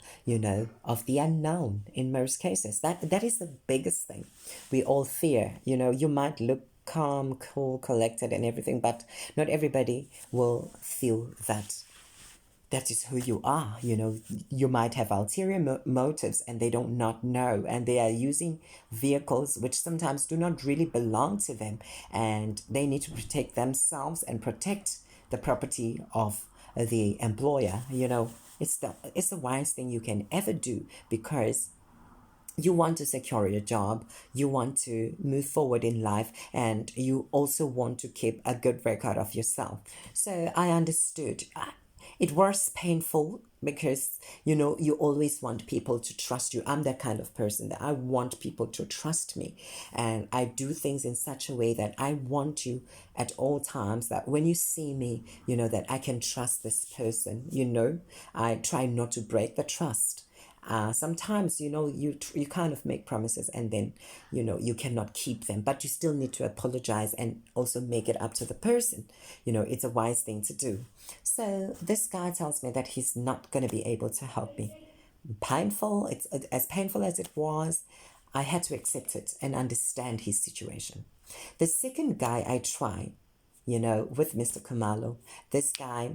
of the unknown in most cases. That is the biggest thing. We all fear. You might look calm, cool, collected and everything, but not everybody will feel that is who you are. You might have ulterior motives and they don't not know, and they are using vehicles which sometimes do not really belong to them, and they need to protect themselves and protect the property of the employer. It's the wise thing you can ever do, because you want to secure your job, you want to move forward in life, and you also want to keep a good record of yourself. So I understood. It was painful because, you know, you always want people to trust you. I'm that kind of person that I want people to trust me. And I do things in such a way that I want you at all times that when you see me, you know, that I can trust this person. You know, I try not to break the trust. Sometimes, you know, you kind of make promises and then, you know, you cannot keep them, but you still need to apologize and also make it up to the person. You know, it's a wise thing to do. So this guy tells me that he's not going to be able to help me. Painful, it's as painful as it was. I had to accept it and understand his situation. The second guy I tried, you know, with Mr. Kumalo, this guy,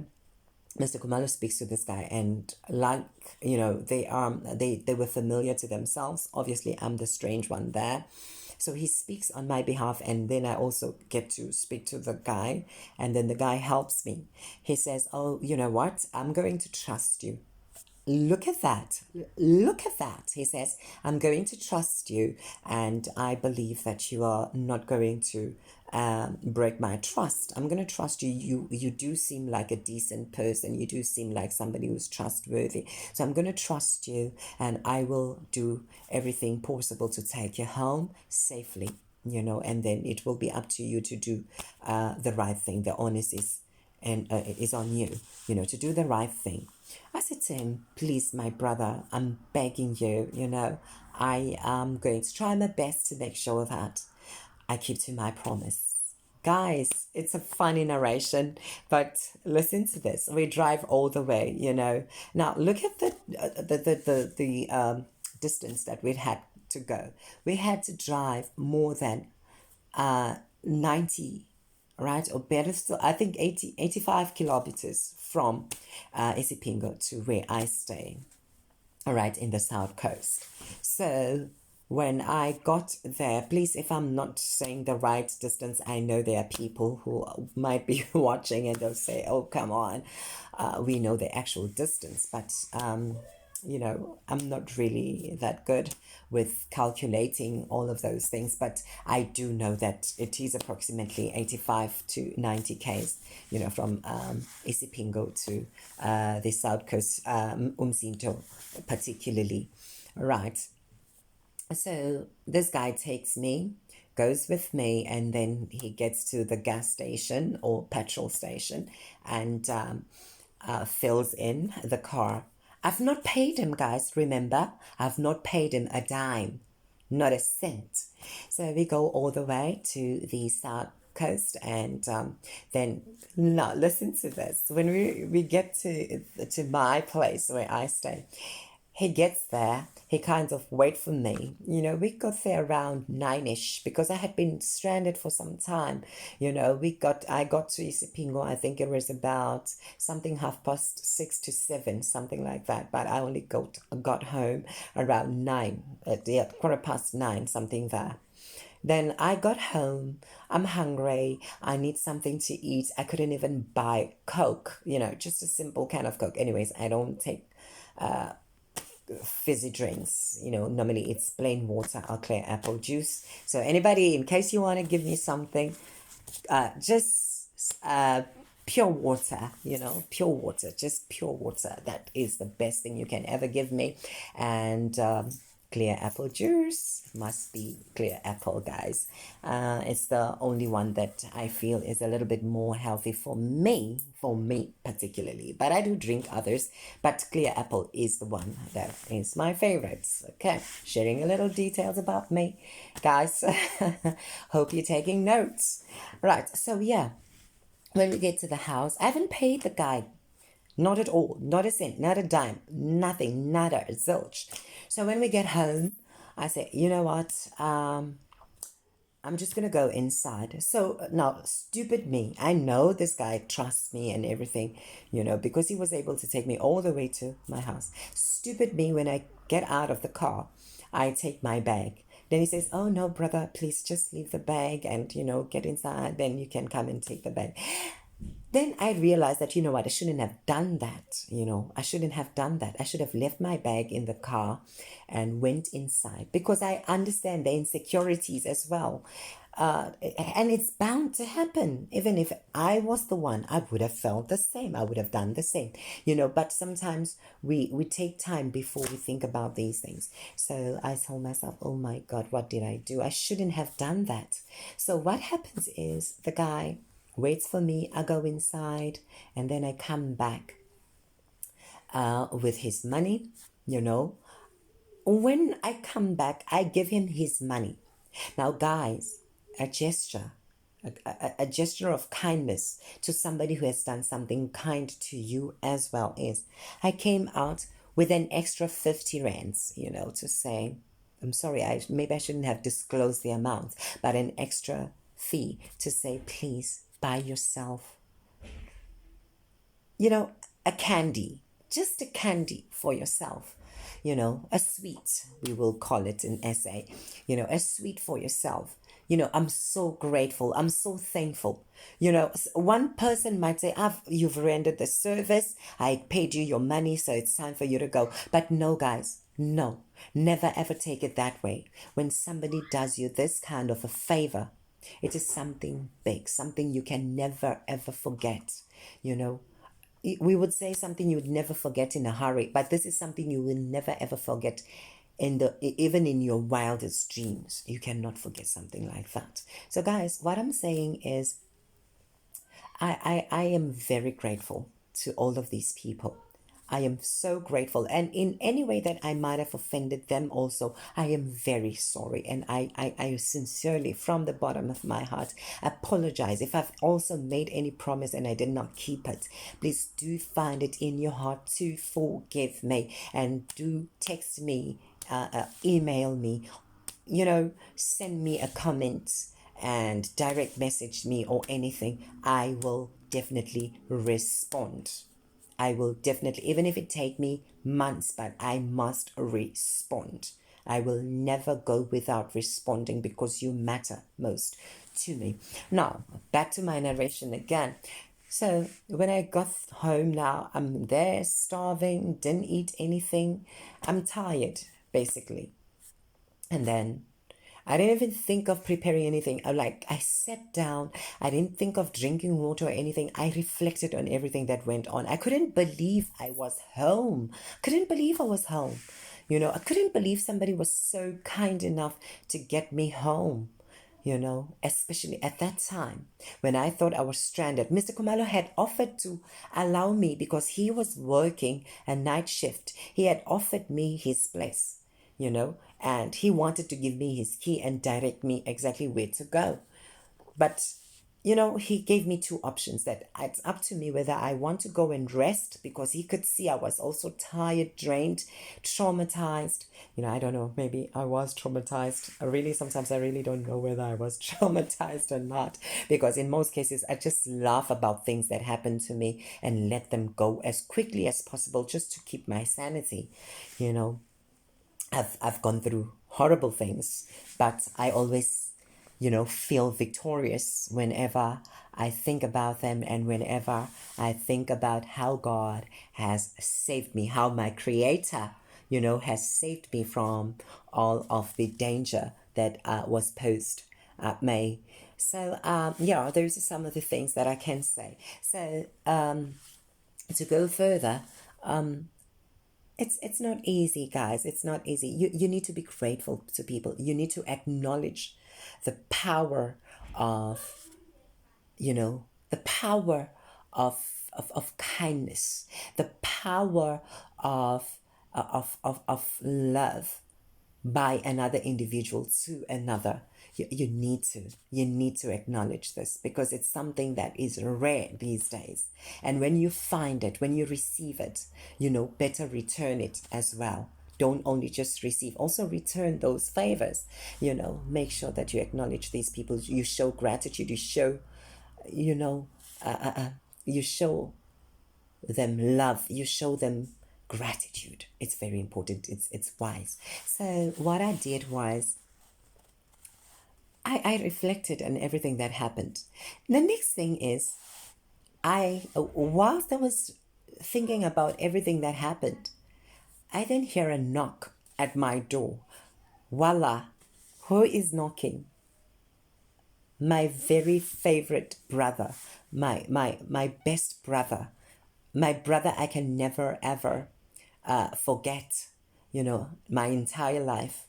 Mr. Kumalo speaks to this guy, and like, you know, they were familiar to themselves. Obviously, I'm the strange one there. So he speaks on my behalf, and then I also get to speak to the guy, and then the guy helps me. He says, "Oh, you know what? I'm going to trust you." Look at that. Look at that. He says, I'm going to trust you, and I believe that you are not going to break my trust. I'm going to trust you. You do seem like a decent person. You do seem like somebody who's trustworthy. So I'm going to trust you, and I will do everything possible to take you home safely, you know, and then it will be up to you to do the right thing. The onus is on you, you know, to do the right thing. I said to him, please, my brother, I'm begging you, you know, I am going to try my best to make sure that I keep to my promise. Guys, it's a funny narration, but listen to this. We drive all the way, you know. Now look at the distance that we had to go. We had to drive more than 90, right? Or better still, I think 85 kilometers from Isipingo to where I stay, all right, in the south coast. So when I got there, please, if I'm not saying the right distance, I know there are people who might be watching and they'll say, oh, come on, we know the actual distance, but you know, I'm not really that good with calculating all of those things, but I do know that it is approximately 85 to 90 Ks, you know, from Isipingo to the South Coast, Umzinto particularly, right? So this guy takes me, goes with me, and then he gets to the gas station or petrol station and fills in the car. I've not paid him, guys, remember? I've not paid him a dime, not a cent. So we go all the way to the south coast, and then now listen to this. When we get to my place where I stay, he gets there, he kind of wait for me. You know, we got there around 9ish because I had been stranded for some time. You know, I got to Isipingo, I think it was about something 6:30 to 7, something like that. But I only got home around 9, yeah, 9:15, something there. Then I got home. I'm hungry. I need something to eat. I couldn't even buy Coke, you know, just a simple can of Coke. Anyways, I don't take fizzy drinks. You know, normally it's plain water or clear apple juice. So anybody, in case you want to give me something, just pure water, you know, pure water, just pure water. That is the best thing you can ever give me. And clear apple juice must be clear apple, guys. It's the only one that I feel is a little bit more healthy for me particularly. But I do drink others, but clear apple is the one that is my favorites. Okay, sharing a little details about me, guys. Hope you're taking notes. Right, so yeah, when we get to the house, I haven't paid the guy. Not at all. Not a cent, not a dime, nothing, nada, zilch. So when we get home, I say, you know what? I'm just going to go inside. So now, stupid me. I know this guy trusts me and everything, you know, because he was able to take me all the way to my house. Stupid me, when I get out of the car, I take my bag. Then he says, oh, no, brother, please just leave the bag and, you know, get inside. Then you can come and take the bag. Then I realized that, you know what, I shouldn't have done that. You know, I shouldn't have done that. I should have left my bag in the car and went inside, because I understand the insecurities as well. and it's bound to happen. Even if I was the one, I would have felt the same. I would have done the same, but sometimes we take time before we think about these things. So I told myself, oh my God, what did I do? I shouldn't have done that. So what happens is the guy waits for me. I go inside, and then I come back with his money. you know when I come back, I give him his money. Now, guys, a gesture, a gesture of kindness to somebody who has done something kind to you as well is I came out with an extra 50 rands, to say, I'm sorry, maybe I shouldn't have disclosed the amount, but an extra fee to say, please buy yourself you know, a candy, just a candy for yourself, a sweet, we will call it in SA, a sweet for yourself. I'm so grateful. I'm so thankful. One person might say, you've rendered the service. I paid you your money, so it's time for you to go. But no, guys, no, never ever take it that way. When somebody does you this kind of a favor, it is something big, something you can never ever forget, you know we would say something you would never forget in a hurry, but this is something you will never ever forget even in your wildest dreams. You cannot forget something like that. So guys, what I'm saying is I am very grateful to all of these people. I am so grateful. And in any way that I might have offended them also, I am very sorry. And I sincerely, from the bottom of my heart, apologize. If I've also made any promise and I did not keep it, please do find it in your heart to forgive me. And do text me, email me, send me a comment and direct message me or anything. I will definitely respond. I will definitely, even if it take me months, but I must respond. I will never go without responding because you matter most to me. Now, back to my narration again. So when I got home now, I'm there starving, didn't eat anything. I'm tired, basically. And then I didn't even think of preparing anything. I sat down. I didn't think of drinking water or anything. I reflected on everything that went on. I couldn't believe I was home. Couldn't believe I was home. I couldn't believe somebody was so kind enough to get me home. Especially at that time when I thought I was stranded. Mr. Kumalo had offered to allow me, because he was working a night shift, he had offered me his place, and he wanted to give me his key and direct me exactly where to go. But he gave me two options, that it's up to me whether I want to go and rest, because he could see I was also tired, drained, traumatized. I don't know, maybe I was traumatized. Sometimes I really don't know whether I was traumatized or not, because in most cases I just laugh about things that happen to me and let them go as quickly as possible just to keep my sanity. I've gone through horrible things, but I always, feel victorious whenever I think about them, and whenever I think about how God has saved me, how my Creator, has saved me from all of the danger that was posed at me. So, yeah, those are some of the things that I can say. So, to go further, it's not easy, guys. It's not easy. You need to be grateful to people. You need to acknowledge the power of, the power of kindness, the power of love by another individual to another. You need to acknowledge this, because it's something that is rare these days. And when you find it, when you receive it, better return it as well. Don't only just receive, also return those favors. Make sure that you acknowledge these people. You show gratitude. You show, you know you show them love. You show them gratitude. It's very important. It's wise. So what I did was, I reflected on everything that happened. The next thing is, whilst I was thinking about everything that happened, I then hear a knock at my door. Voila, who is knocking? my very favorite brother, my best brother, my brother I can never ever forget, my entire life.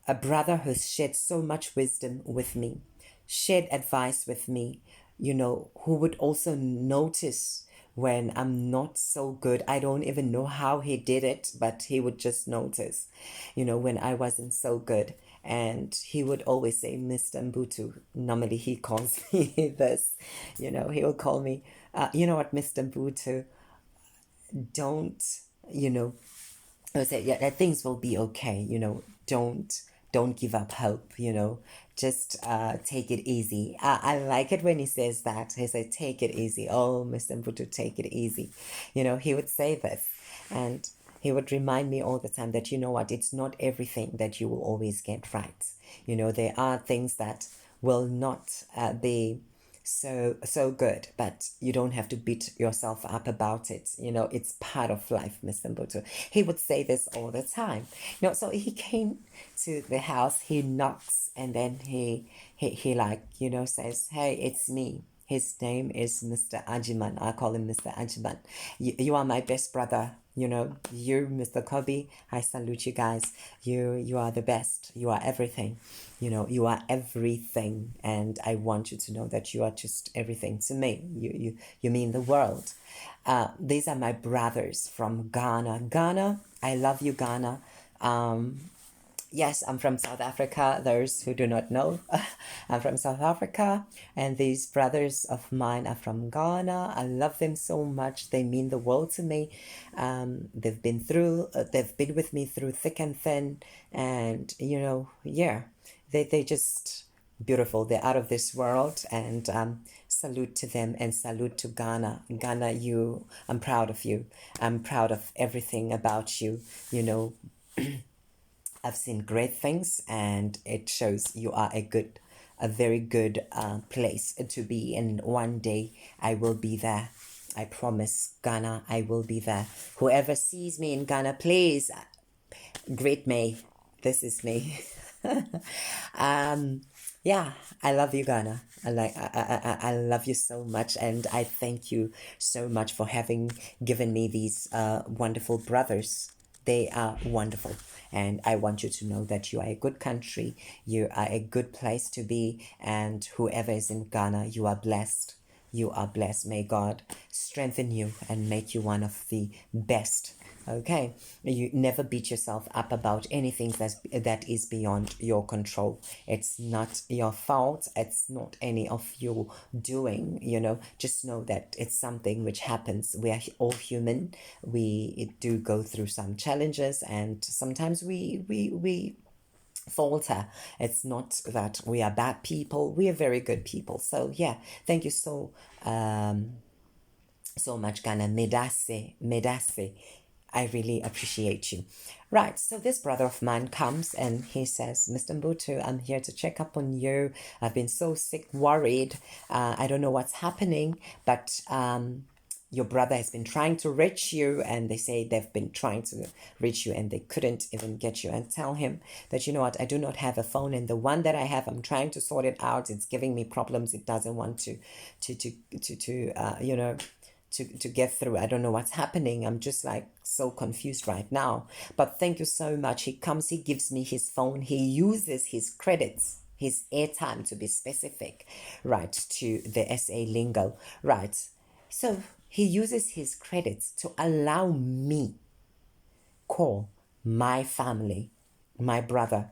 A brother who's shared so much wisdom with me, shared advice with me, who would also notice when I'm not so good. I don't even know how he did it, but he would just notice, when I wasn't so good. And he would always say, Mr. Mbutu. Normally he calls me this, he will call me, you know what, Mr. Mbutu, don't, you know, I would say, yeah, that things will be okay, don't give up hope, just take it easy. I like it when he says that. He said, take it easy. Oh, Mr. Mbutu, take it easy. He would say this. And he would remind me all the time that, you know what, it's not everything that you will always get right. There are things that will not be so good, but you don't have to beat yourself up about it. It's part of life, Mr. Mbutu. He would say this all the time. So he came to the house, he knocks, and then he like, says, hey, it's me. His name is Mr. Ajiman. I call him Mr. Ajiman. You are my best brother. You, Mr. Kobe, I salute you guys. You are the best. You are everything. You are everything. And I want you to know that you are just everything to me. You mean the world. These are my brothers from Ghana. Ghana, I love you, Ghana. Yes, I'm from South Africa. Those who do not know, I'm from South Africa, and these brothers of mine are from Ghana. I love them so much. They mean the world to me. They've been with me through thick and thin, and yeah, they just beautiful. They're out of this world, and salute to them and salute to Ghana. Ghana, I'm proud of you. I'm proud of everything about you. I've seen great things, and it shows you are a very good place to be. And one day I will be there. I promise, Ghana, I will be there. Whoever sees me in Ghana, please greet me. This is me. Yeah, I love you, Ghana. I love you so much, and I thank you so much for having given me these wonderful brothers. They are wonderful, and I want you to know that you are a good country. You are a good place to be, and whoever is in Ghana, you are blessed. You are blessed. May God strengthen you and make you one of the best. Okay, you never beat yourself up about anything that is beyond your control. It's not your fault. It's not any of your doing. Just know that it's something which happens. We are all human. We do go through some challenges, and sometimes we falter. It's not that we are bad people. We are very good people. So yeah, thank you so much, Ghana. Medase. I really appreciate you. Right, so this brother of mine comes and he says, Mr. Mbutu, I'm here to check up on you. I've been so sick, worried. I don't know what's happening, but your brother has been trying to reach you, and they say they've been trying to reach you and they couldn't even get you. And tell him that, you know what, I do not have a phone, and the one that I have, I'm trying to sort it out. It's giving me problems. It doesn't want to get through. I don't know what's happening. I'm just like so confused right now. But thank you so much. He comes, he gives me his phone. He uses his credits, his airtime to be specific, right, to the SA lingo, right. So he uses his credits to allow me call my family, my brother,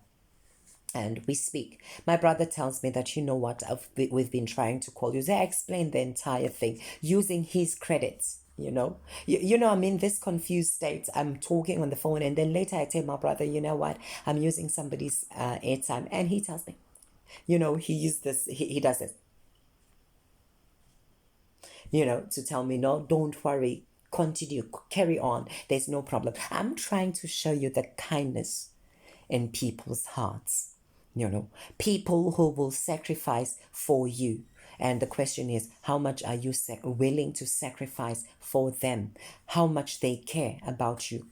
and we speak. My brother tells me that, you know what, we've been trying to call you. So I explained the entire thing using his credits. I'm in this confused state. I'm talking on the phone, and then later I tell my brother, you know what, I'm using somebody's airtime, and he tells me, he used this, he does this, to tell me, no, don't worry, continue, carry on, there's no problem. I'm trying to show you the kindness in people's hearts, people who will sacrifice for you. And the question is, how much are you willing to sacrifice for them? How much they care about you,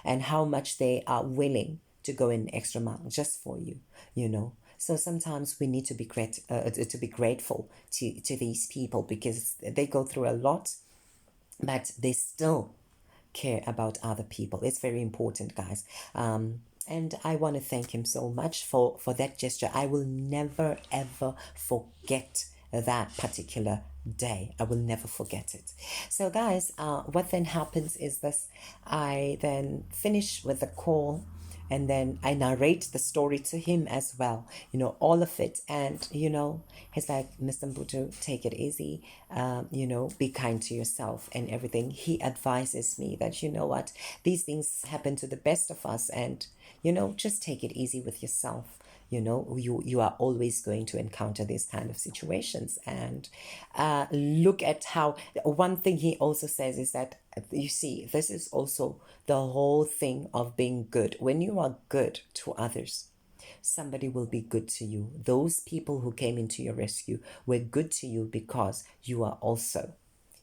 and how much they are willing to go an extra mile just for you, So sometimes we need to be grateful to these people because they go through a lot, but they still care about other people. It's very important, guys. And I want to thank him so much for that gesture. I will never ever forget that particular day. I will never forget it. So, guys, what then happens is this: I then finish with the call, and then I narrate the story to him as well, all of it. And, he's like, Mr. Mbutu, take it easy, be kind to yourself and everything. He advises me that, you know what, these things happen to the best of us, and, just take it easy with yourself. You are always going to encounter these kind of situations. And look at how, one thing he also says is that, you see, this is also the whole thing of being good. When you are good to others, somebody will be good to you. Those people who came into your rescue were good to you because you are also,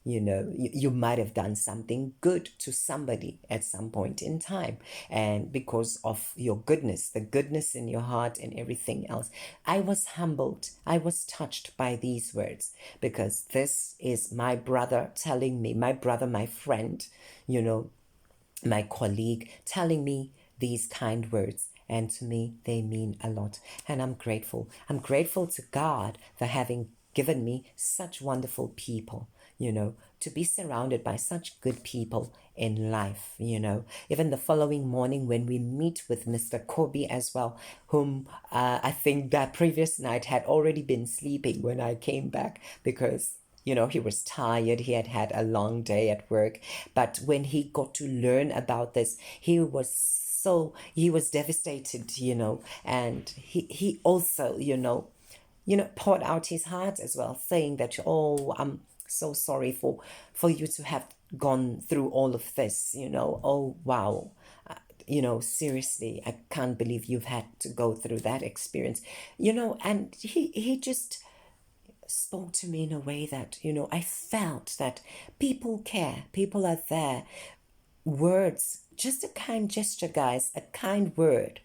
you might have done something good to somebody at some point in time. And because of your goodness, the goodness in your heart and everything else, I was humbled. I was touched by these words, because this is my brother telling me, my brother, my friend, my colleague telling me these kind words. And to me, they mean a lot. And I'm grateful. I'm grateful to God for having given me such wonderful people, to be surrounded by such good people in life, Even the following morning when we meet with Mr. Kobe as well, whom I think that previous night had already been sleeping when I came back, because he was tired. He had had a long day at work. But when he got to learn about this, he was devastated, and he also, poured out his heart as well, saying that, oh, I'm so sorry for you to have gone through all of this, oh, wow. Seriously, I can't believe you've had to go through that experience, and he just spoke to me in a way that, I felt that people care, people are there. Words, just a kind gesture, guys, a kind word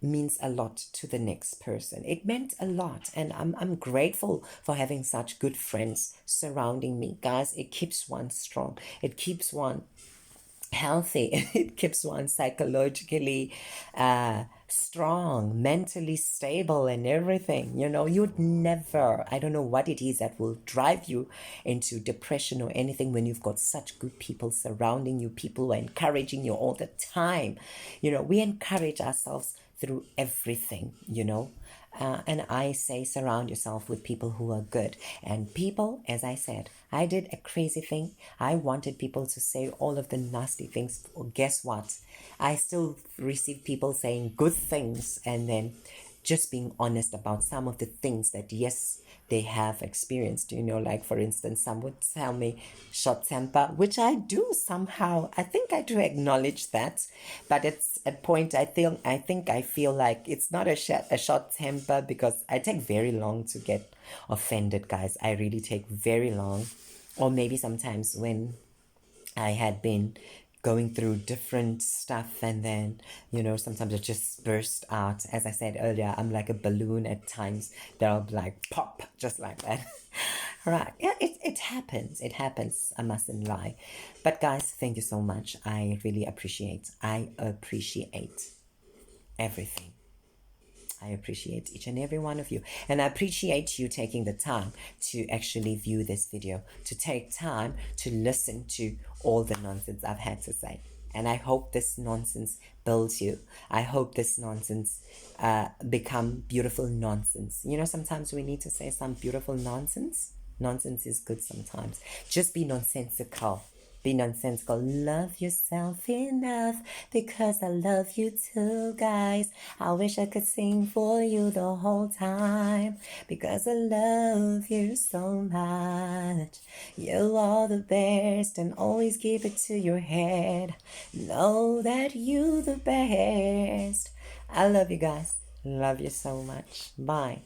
means a lot to the next person. It meant a lot, and I'm grateful for having such good friends surrounding me. Guys, it keeps one strong. It keeps one healthy. It keeps one psychologically strong, mentally stable, and everything. You'd never, I don't know what it is that will drive you into depression or anything when you've got such good people surrounding you, people who are encouraging you all the time. We encourage ourselves through everything, and I say surround yourself with people who are good. And people, as I said, I did a crazy thing. I wanted people to say all of the nasty things. Well, guess what? I still receive people saying good things, and then just being honest about some of the things that, yes, they have experienced. Like, for instance, some would tell me short temper, which I do somehow. I think I do acknowledge that, but it's a point I feel like it's not a short temper, because I take very long to get offended, guys. I really take very long. Or maybe sometimes when I had been going through different stuff, and then, sometimes it just burst out. As I said earlier, I'm like a balloon at times. They'll like pop, just like that. Right. Yeah, it happens. It happens. I mustn't lie. But guys, thank you so much. I really appreciate. I appreciate everything. I appreciate each and every one of you. And I appreciate you taking the time to actually view this video, to take time to listen to all the nonsense I've had to say. And I hope this nonsense builds you. I hope this nonsense become beautiful nonsense. Sometimes we need to say some beautiful nonsense. Nonsense is good sometimes. Just be nonsensical. Be nonsensical. Love yourself enough, because I love you too, guys. I wish I could sing for you the whole time, because I love you so much. You are the best, and always keep it to your head. Know that you the best. I love you guys. Love you so much. Bye.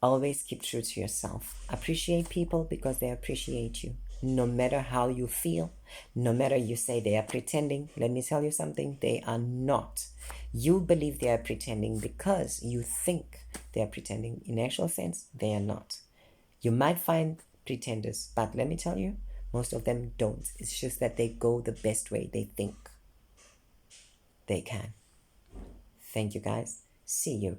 Always keep true to yourself. Appreciate people because they appreciate you. No matter how you feel, no matter you say they are pretending, let me tell you something, they are not. You believe they are pretending because you think they are pretending. In actual sense, they are not. You might find pretenders, but let me tell you, most of them don't. It's just that they go the best way they think they can. Thank you guys. See you.